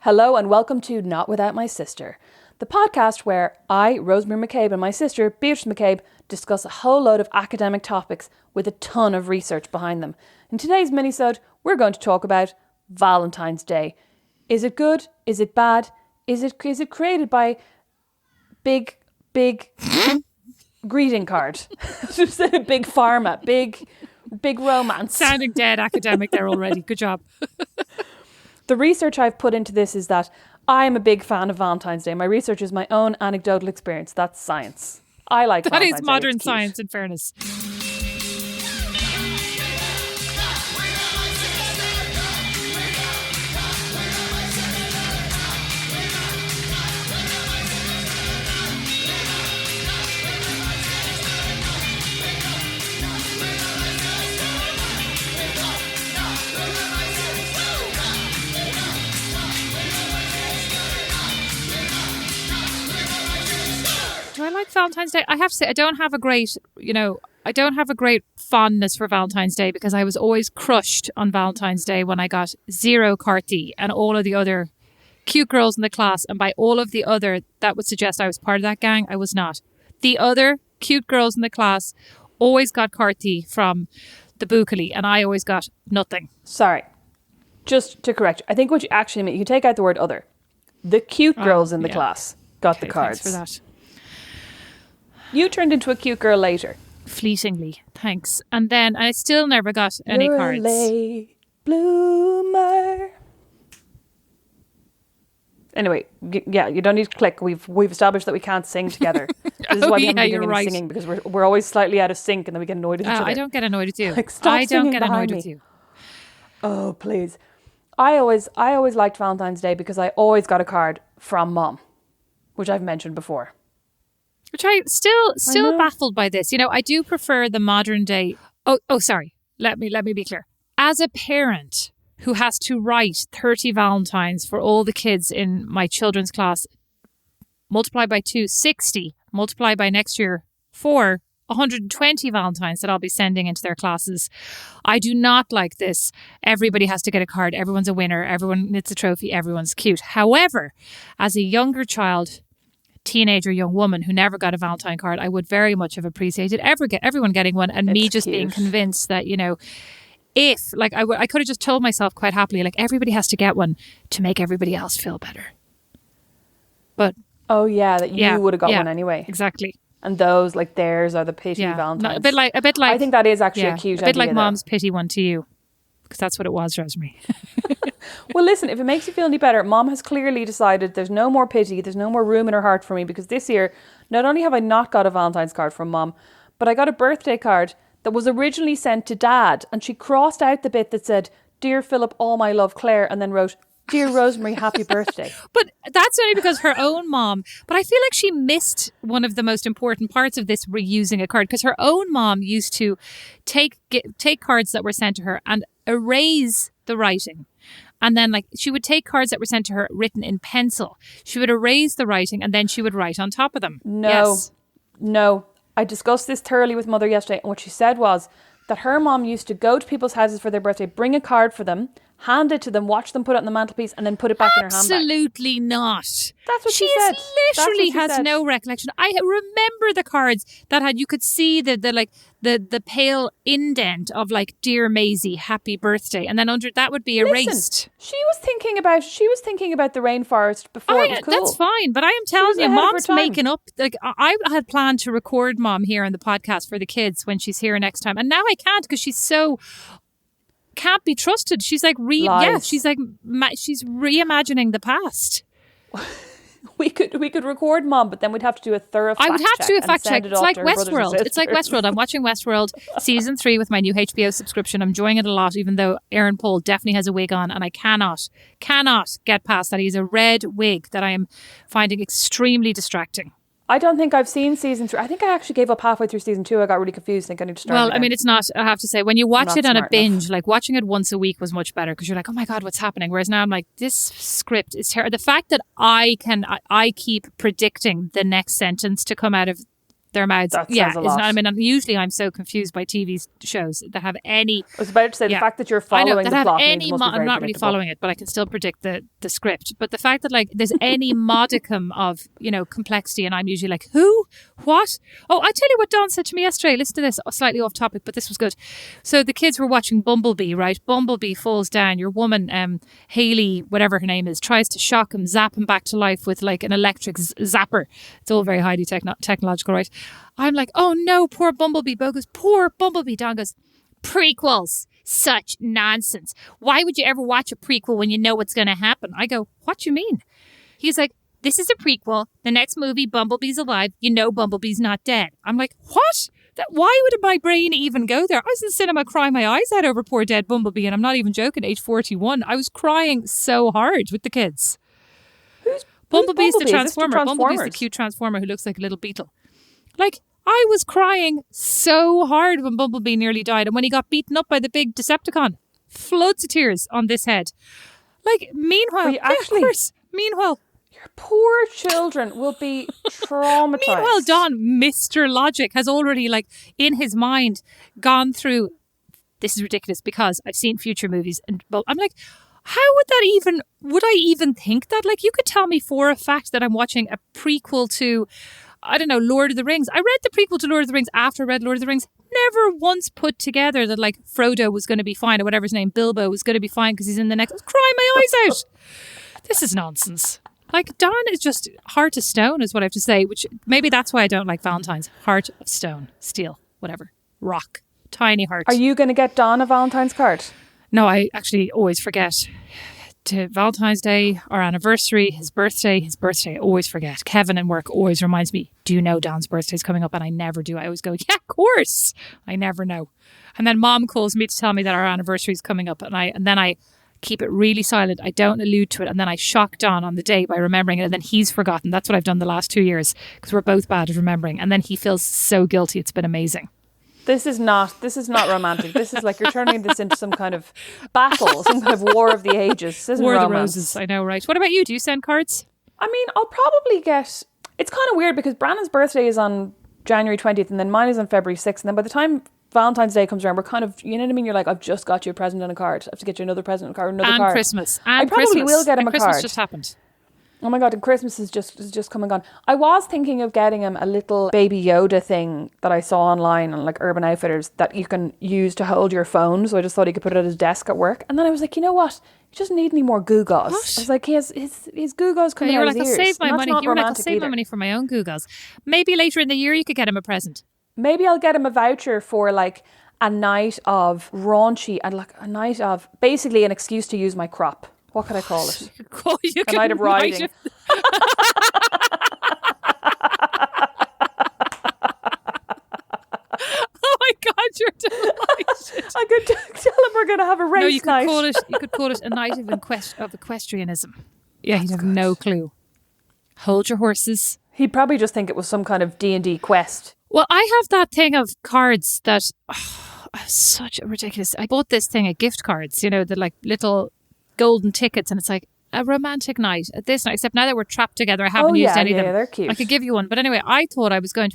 Hello and welcome to Not Without My Sister, the podcast where I, Rosemary McCabe, and my sister, Beatrice McCabe, discuss a whole load of academic topics with a ton of research behind them. In today's minisode, we're going to talk about Valentine's Day. Is it good? Is it bad? Is it created by big greeting card? Just a big pharma, big romance. Sounding dead academic there already. Good job. The research I've put into this is that I am a big fan of Valentine's Day. My research is my own anecdotal experience. That's science. I like that. Valentine's Is modern Day. Science, in fairness. Do I like Valentine's Day? I have to say, I don't have a great fondness for Valentine's Day because I was always crushed on Valentine's Day when I got zero Carty and all of the other cute girls in the class. And by all of the other, that would suggest I was part of that gang. I was not. The other cute girls in the class always got Carty from the Bookily and I always got nothing. Sorry. Just to correct you, I think what you actually mean, you take out the word other. The cute girls in the class got the cards. Thanks for that. You turned into a cute girl later. Fleetingly, thanks. And then I still never got any You're cards. A late bloomer. Anyway, yeah, you don't need to click. We've established that we can't sing together. This is why we haven't been doing any singing, because we're always slightly out of sync and then we get annoyed at each other. I don't get annoyed with you. Like, stop I don't singing get annoyed behind with me. you. Oh, please. I always liked Valentine's Day because I always got a card from Mom, which I've mentioned before. Which I still baffled by this. You know, I do prefer the modern day. Oh, sorry. Let me be clear. As a parent who has to write 30 Valentines for all the kids in my children's class, multiply by 2, 60, multiply by next year 4, 120 Valentines that I'll be sending into their classes. I do not like this. Everybody has to get a card. Everyone's a winner. Everyone gets a trophy. Everyone's cute. However, as a younger child, teenager, young woman who never got a Valentine card, I would very much have appreciated everyone getting one, and me just being convinced that, you know, if like I could have just told myself quite happily, like, everybody has to get one to make everybody else feel better. But that you would have got one anyway. Exactly. And those, like, theirs are the pity Valentines. No, a bit like. I think that is actually a cute idea. A bit like Mom's pity one to you, because that's what it was, Rosemary. Well, listen, if it makes you feel any better, Mom has clearly decided there's no more pity, there's no more room in her heart for me, because this year, not only have I not got a Valentine's card from Mom, but I got a birthday card that was originally sent to Dad, and she crossed out the bit that said, "Dear Philip, all my love, Claire," and then wrote, "Dear Rosemary, happy birthday." But that's only because her own mom, but I feel like she missed one of the most important parts of this reusing a card, because her own mom used to take cards that were sent to her and erase the writing. And then, like, she would take cards that were sent to her written in pencil. She would erase the writing and then she would write on top of them. No. I discussed this thoroughly with Mother yesterday, and what she said was that her mom used to go to people's houses for their birthday, bring a card for them, hand it to them, watch them put it on the mantelpiece, and then put it back in her handbag. Absolutely not. That's what she said. She literally has no recollection. I remember the cards that had, you could see the pale indent of, like, "Dear Maisie, happy birthday," and then under that would be erased. Listen, she was thinking about the rainforest before it was cool. That's fine, but I am telling you, Mom's making up. Like, I had planned to record Mom here on the podcast for the kids when she's here next time, and now I can't because she's so can't be trusted. She's like she's reimagining the past. We could record Mom, but then we'd have to do a thorough fact check. I would have to do a fact check. It's like Westworld. It's like Westworld. I'm watching Westworld season 3 with my new HBO subscription. I'm enjoying it a lot, even though Aaron Paul definitely has a wig on, and I cannot get past that. He's a red wig that I am finding extremely distracting. I don't think I've seen season 3. I think I actually gave up halfway through season 2. I got really confused. I think I need to start again. I mean, it's not, I have to say, when you watch it on a binge, like watching it once a week was much better because you're like, oh my God, what's happening? Whereas now I'm like, this script is terrible. The fact that I keep predicting the next sentence to come out of Their mouths, That yeah, says a is lot. not. I mean, usually I'm so confused by TV shows that have any. I was about to say, the fact that you're I know following that the have plot means any. it must be I'm very not really predictable. following it, but I can still predict the script. But the fact that like there's any modicum of complexity, and I'm usually like, who, what? Oh, I tell you what Dawn said to me yesterday. Listen to this, slightly off topic, but this was good. So the kids were watching Bumblebee, right? Bumblebee falls down. Your woman, Haley, whatever her name is, tries to shock him, zap him back to life with like an electric zapper. It's all very highly technological, right? I'm like, oh no, poor Bumblebee. Bo goes, poor Bumblebee. Don goes, prequels, such nonsense. Why would you ever watch a prequel when you know what's going to happen? I go, what do you mean? He's like, this is a prequel. The next movie, Bumblebee's alive. You know Bumblebee's not dead. I'm like, what? Why would my brain even go there? I was in the cinema crying my eyes out over poor dead Bumblebee, and I'm not even joking, age 41. I was crying so hard with the kids. Bumblebee's the Transformer. Bumblebee's the cute Transformer who looks like a little beetle. Like, I was crying so hard when Bumblebee nearly died. And when he got beaten up by the big Decepticon, floods of tears on this head. Like, meanwhile, of course. Meanwhile, your poor children will be traumatized. Meanwhile, Don, Mr. Logic, has already, like, in his mind, gone through, this is ridiculous because I've seen future movies. And I'm like, how would I even think that? Like, you could tell me for a fact that I'm watching a prequel to, I don't know, Lord of the Rings. I read the prequel to Lord of the Rings after I read Lord of the Rings. Never once put together that like Frodo was going to be fine or whatever his name, Bilbo was going to be fine because he's in the next. I was crying my eyes out. This is nonsense. Like, Don is just heart of stone is what I have to say, which maybe that's why I don't like Valentines. Heart of stone, steel, whatever, rock, tiny heart. Are you going to get Don a Valentine's card? No, I actually always forget. To Valentine's Day, our anniversary, his birthday, I always forget. Kevin in work always reminds me, do you know Don's birthday's coming up? And I never do. I always go, yeah, of course. I never know. And then Mom calls me to tell me that our anniversary's coming up. And then I keep it really silent. I don't allude to it. And then I shock Don on the day by remembering it. And then he's forgotten. That's what I've done the last 2 years because we're both bad at remembering. And then he feels so guilty. It's been amazing. This is not romantic. This is like you're turning this into some kind of battle, some kind of war of the ages. This isn't War of romance. the Roses, I know, right? What about you? Do you send cards? I mean, I'll probably get... It's kind of weird because Brandon's birthday is on January 20th and then mine is on February 6th. And then by the time Valentine's Day comes around, we're kind of, you know what I mean? You're like, I've just got you a present and a card. I have to get you another present and a card, another card. Christmas. I probably will get him a Christmas card. just happened. Oh my God, and Christmas is just come and gone. I was thinking of getting him a little baby Yoda thing that I saw online on like Urban Outfitters that you can use to hold your phone. So I just thought he could put it at his desk at work. And then I was like, you know what? He doesn't need any more Googles. What? I was like, his Googles coming out of his ears. I'll save my money. You were like, I'll save my money for my own Googles. Maybe later in the year you could get him a present. Maybe I'll get him a voucher for like a night of raunchy and like a night of basically an excuse to use my crop. What could I call it? A night of riding. Oh my God, you're delighted. I could tell him we're going to have a race No, you could night. you could call it a night of equestrianism. Yeah, he'd have no clue. Hold your horses. He'd probably just think it was some kind of D&D quest. Well, I have that thing of cards that such a ridiculous. I bought this thing of gift cards, the like little golden tickets, and it's like a romantic night at this night, except now that we're trapped together, I haven't used any of them. Yeah, they're cute. I could give you one. But anyway, I thought I was going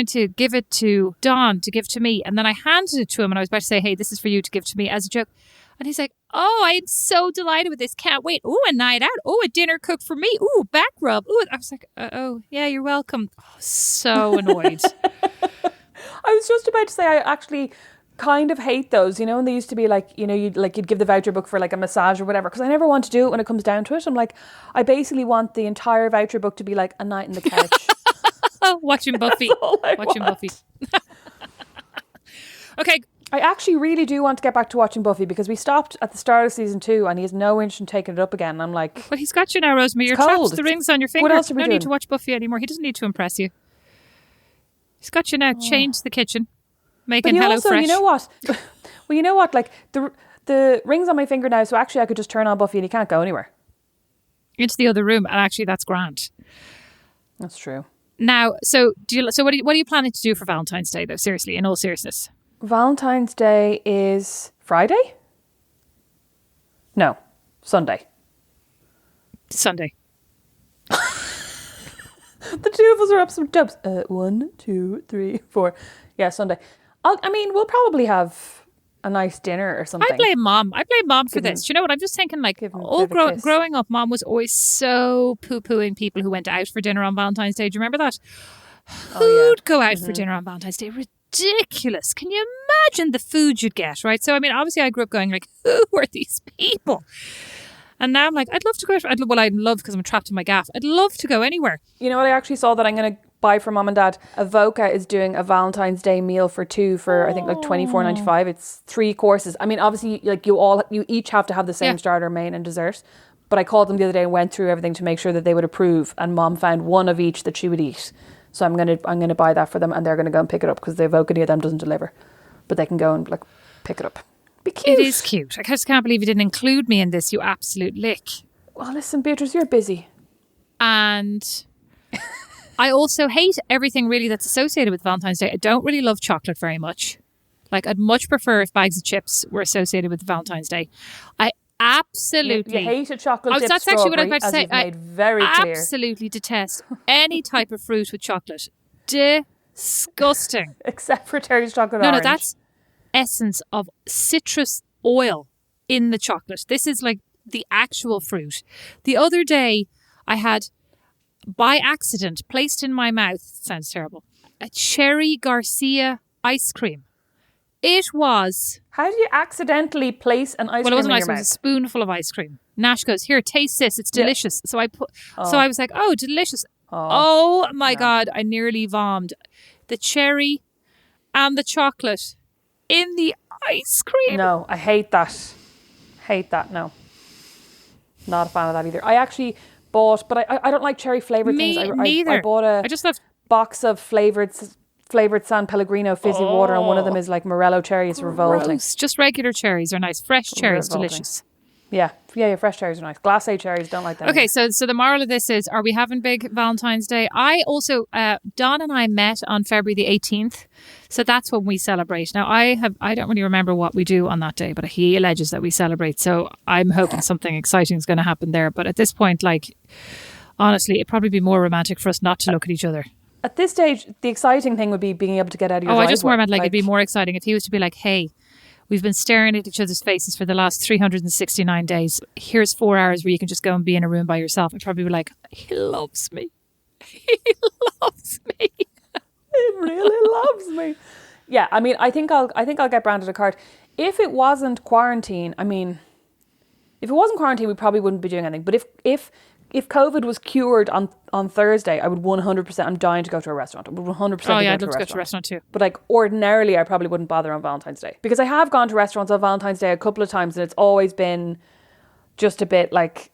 to give it to Don to give to me. And then I handed it to him and I was about to say, hey, this is for you to give to me as a joke. And he's like, oh, I'm so delighted with this. Can't wait. Oh, a night out. Oh, a dinner cooked for me. Oh, back rub. Oh, I was like, oh, yeah, you're welcome. Oh, so annoyed. I was just about to say, I actually kind of hate those, and they used to be like, you'd give the voucher book for like a massage or whatever, because I never want to do it when it comes down to it. I'm like, I basically want the entire voucher book to be like a night in the couch. Watching Buffy. Watching Buffy. Okay. I actually really do want to get back to watching Buffy because we stopped at the start of season 2 and he has no interest in taking it up again. I'm like... Well, he's got you now, Rosemary. You're trapped to the rings on your finger. What else are we no doing? Need to watch Buffy anymore. He doesn't need to impress you. He's got you now. Change the kitchen. Making Hello Fresh. You know what? Well, you know what? Like the ring's on my finger now, so actually I could just turn on Buffy and he can't go anywhere. Into the other room, and actually that's grand. That's true. Now, so what are you planning to do for Valentine's Day, though? Seriously, in all seriousness. Valentine's Day is Friday? No, Sunday. Sunday. The two of us are up some dubs. 1, 2, 3, 4. Yeah, Sunday. We'll probably have a nice dinner or something. I blame mom for this. Do you know what? I'm just thinking growing up, mom was always so poo-pooing people who went out for dinner on Valentine's Day. Do you remember that? Who'd go out for dinner on Valentine's Day? Ridiculous. Can you imagine the food you'd get, right? So, obviously I grew up going like, who are these people? And now I'm like, I'd love to go out. I'd love because I'm trapped in my gaff. I'd love to go anywhere. You know what I actually saw that I'm going to buy for mom and dad? Avoca is doing a Valentine's Day meal for two for I think like $24.95. It's 3 courses. Obviously like you each have to have the same starter, main and dessert. But I called them the other day and went through everything to make sure that they would approve, and mom found one of each that she would eat. So I'm gonna buy that for them, and they're gonna go and pick it up because the Avoca near them doesn't deliver, but they can go and like pick it up. Be cute. It is cute. I just can't believe you didn't include me in this, you absolute lick. Well, listen, Beatrice, you're busy. And I also hate everything really that's associated with Valentine's Day. I don't really love chocolate very much. Like, I'd much prefer if bags of chips were associated with Valentine's Day. I absolutely... You hate a chocolate dip that's actually what I was about to say. Made very clear. Absolutely detest any type of fruit with chocolate. Disgusting. Except for Terry's chocolate orange. No, that's essence of citrus oil in the chocolate. This is like the actual fruit. The other day, I had, by accident, placed in my mouth, sounds terrible, a cherry Garcia ice cream. It was... How do you accidentally place an ice cream in your mouth? Well, it wasn't ice cream, it was a spoonful of ice cream. Nash goes, here, taste this, it's delicious. So I was like, oh, delicious. Oh my God, I nearly vommed. The cherry and the chocolate in the ice cream. No, I hate that. No. Not a fan of that either. I actually bought, but I don't like cherry flavoured things. Neither. I bought a box of flavoured San Pellegrino fizzy water, and one of them is like Morello cherry. It's revolting. Gross. Just regular cherries are nice. Fresh cherries, delicious. Yeah, fresh cherries are nice. Glacé cherries, don't like them. Okay, so the moral of this is, are we having big Valentine's Day? I also, Don and I met on February the 18th, so that's when we celebrate. Now, I don't really remember what we do on that day, but he alleges that we celebrate, so I'm hoping something exciting is going to happen there. But at this point, like, honestly, it'd probably be more romantic for us not to look at each other. At this stage, the exciting thing would be being able to get out of your driveway. I just more meant like it'd be more exciting if he was to be like, hey, we've been staring at each other's faces for the last 369 days. Here's 4 hours where you can just go and be in a room by yourself. I'd probably be like, he loves me. He loves me. He really loves me. Yeah, I think I'll get Brandon a card. If it wasn't quarantine, if it wasn't quarantine, we probably wouldn't be doing anything. But if COVID was cured on Thursday, I would 100%. I'm dying to go to a restaurant. I would 100%. Oh yeah, I'd love to go to a restaurant too. But like ordinarily, I probably wouldn't bother on Valentine's Day, because I have gone to restaurants on Valentine's Day a couple of times, and it's always been just a bit like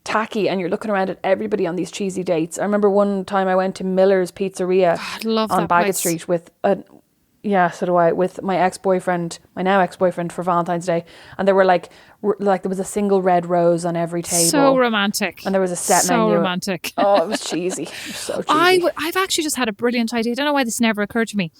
tacky, and you're looking around at everybody on these cheesy dates. I remember one time I went to Miller's Pizzeria on Bagot Street with so do I, with my now ex-boyfriend for Valentine's Day, and there were like there was a single red rose on every table. So romantic. And there was a set menu. So romantic. Oh, it was cheesy. So cheesy. I've actually just had a brilliant idea. I don't know why this never occurred to me.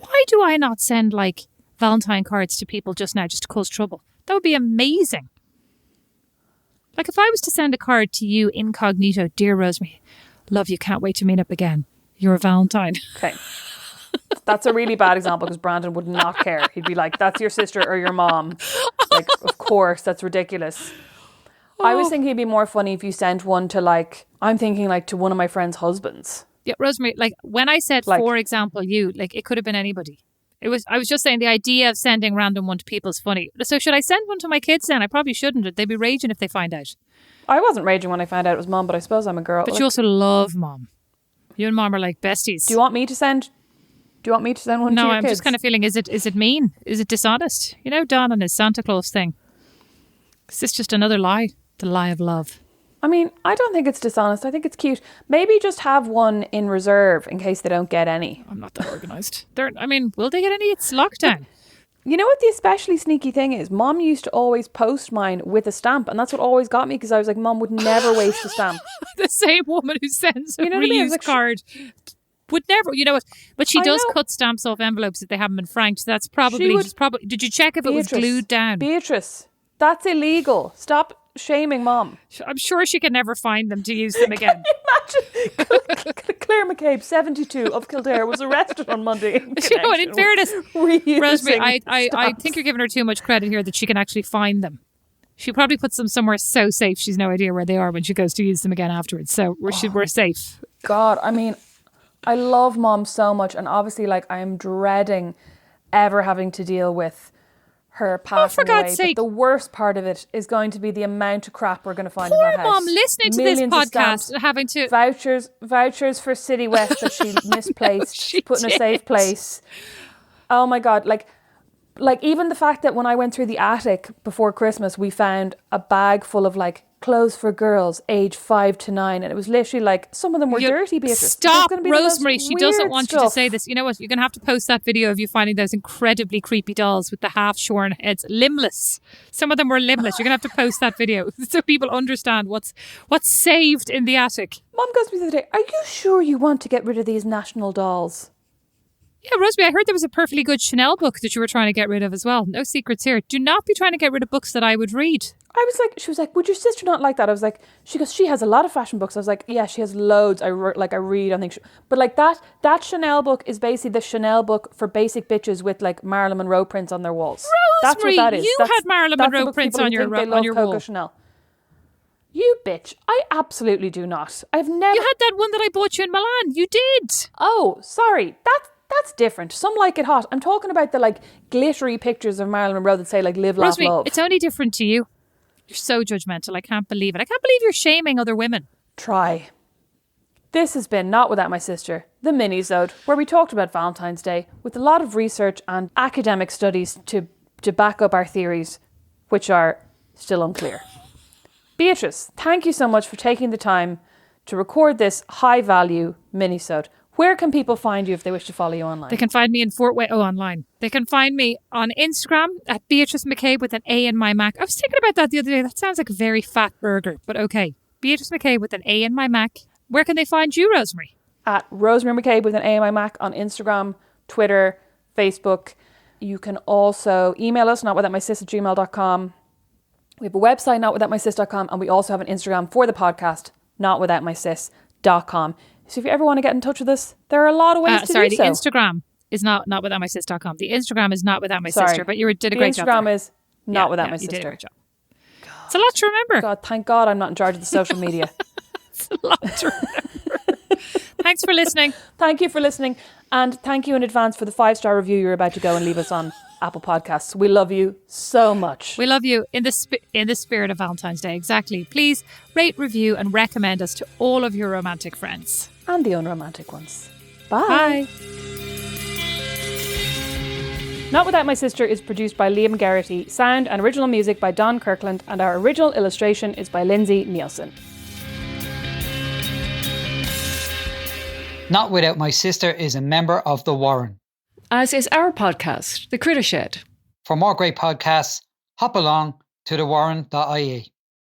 Why do I not send like Valentine cards to people just now, just to cause trouble? That would be amazing. Like if I was to send a card to you incognito, dear Rosemary, love you, can't wait to meet up again. You're a Valentine. Okay. That's a really bad example, because Brandon would not care. He'd be like, that's your sister or your mom. Like, of course, that's ridiculous. I was thinking it'd be more funny if you sent one to to one of my friends' husbands. Yeah, Rosemary, like when I said, for example, you, like it could have been anybody. I was just saying the idea of sending random one to people is funny. So should I send one to my kids then? I probably shouldn't. They'd be raging if they find out. I wasn't raging when I found out it was mom, but I suppose I'm a girl. But you also love mom. You and mom are like besties. Do you want me to send one to your kids? No, I'm just kind of feeling, is it mean? Is it dishonest? You know, Don and his Santa Claus thing. Is this just another lie? The lie of love. I don't think it's dishonest. I think it's cute. Maybe just have one in reserve in case they don't get any. I'm not that organised. Will they get any? It's lockdown. You know what the especially sneaky thing is? Mom used to always post mine with a stamp, and that's what always got me, because I was like, Mom would never waste a stamp. The same woman who sends a reused card would never, you know what? But she does cut stamps off envelopes if they haven't been franked. That's probably, did you check if it was glued down? Beatrice, that's illegal. Stop shaming Mom. I'm sure she could never find them to use them again. Can you imagine Claire McCabe, 72, of Kildare, was arrested on Monday. You know what, in fairness, Rosemary, I think you're giving her too much credit here that she can actually find them. She probably puts them somewhere so safe she's no idea where they are when she goes to use them again afterwards. So we're safe. God, I mean, I love Mom so much, and obviously, like, I'm dreading ever having to deal with her passing for God's away. sake. But the worst part of it is going to be the amount of crap we're going to find in that house. Mom listening to Millions this of podcast stamps, and having to vouchers for City West that she misplaced, she put in did. a safe place. Oh my God, like even the fact that when I went through the attic before Christmas, we found a bag full of like clothes for girls age 5 to 9, and it was literally like some of them were dirty, Beatrice. Stop, There's gonna be the most Rosemary. She doesn't weird want you to stuff. say this. You know what? You're going to have to post that video of you finding those incredibly creepy dolls with the half-shorn heads, limbless. Some of them were limbless. You're going to have to post that video so people understand what's saved in the attic. Mom goes to me the other day, are you sure you want to get rid of these national dolls? Yeah, Rosemary, I heard there was a perfectly good Chanel book that you were trying to get rid of as well. No secrets here. Do not be trying to get rid of books that I would read. She was like, would your sister not like that? I was like, she goes, she has a lot of fashion books. I was like, yeah, she has loads. I read, I think. But like that Chanel book is basically the Chanel book for basic bitches with like Marilyn Monroe prints on their walls. Rosemary, that's what that is. You had Marilyn Monroe prints on your wall. Chanel. You bitch. I absolutely do not. I've never... You had that one that I bought you in Milan. You did. Oh, sorry. That's different. Some like it hot. I'm talking about the like glittery pictures of Marilyn Monroe that say like live, laugh, Rosemary, love. it's only different to you. You're so judgmental. I can't believe it. I can't believe you're shaming other women. Try. This has been Not Without My Sister, the Minisode, where we talked about Valentine's Day with a lot of research and academic studies to back up our theories, which are still unclear. Beatrice, thank you so much for taking the time to record this high-value Minisode. Where can people find you if they wish to follow you online? They can find me in online. They can find me on Instagram at Beatrice McCabe with an A in my Mac. I was thinking about that the other day. That sounds like a very fat burger, but okay. Beatrice McCabe with an A in my Mac. Where can they find you, Rosemary? At Rosemary McCabe with an A in my Mac on Instagram, Twitter, Facebook. You can also email us, notwithoutmysis@gmail.com. We have a website, notwithoutmysis.com, and we also have an Instagram for the podcast, notwithoutmysis.com. So if you ever want to get in touch with us, there are a lot of ways to do so. The Instagram is notwithoutmysis.com. The Instagram is not without my sister, but you did a great job. The Instagram is not without my sister. You did a great job. It's a lot to remember. God, thank God I'm not in charge of the social media. It's a lot to remember. Thanks for listening. Thank you for listening. And thank you in advance for the 5-star review you're about to go and leave us on Apple Podcasts. We love you so much. We love you in the spirit of Valentine's Day. Exactly. Please rate, review and recommend us to all of your romantic friends. And the unromantic ones. Bye. Bye. Not Without My Sister is produced by Liam Garrity, sound and original music by Don Kirkland, and our original illustration is by Lindsay Nielsen. Not Without My Sister is a member of The Warren. As is our podcast, The Critter Shed. For more great podcasts, hop along to thewarren.ie.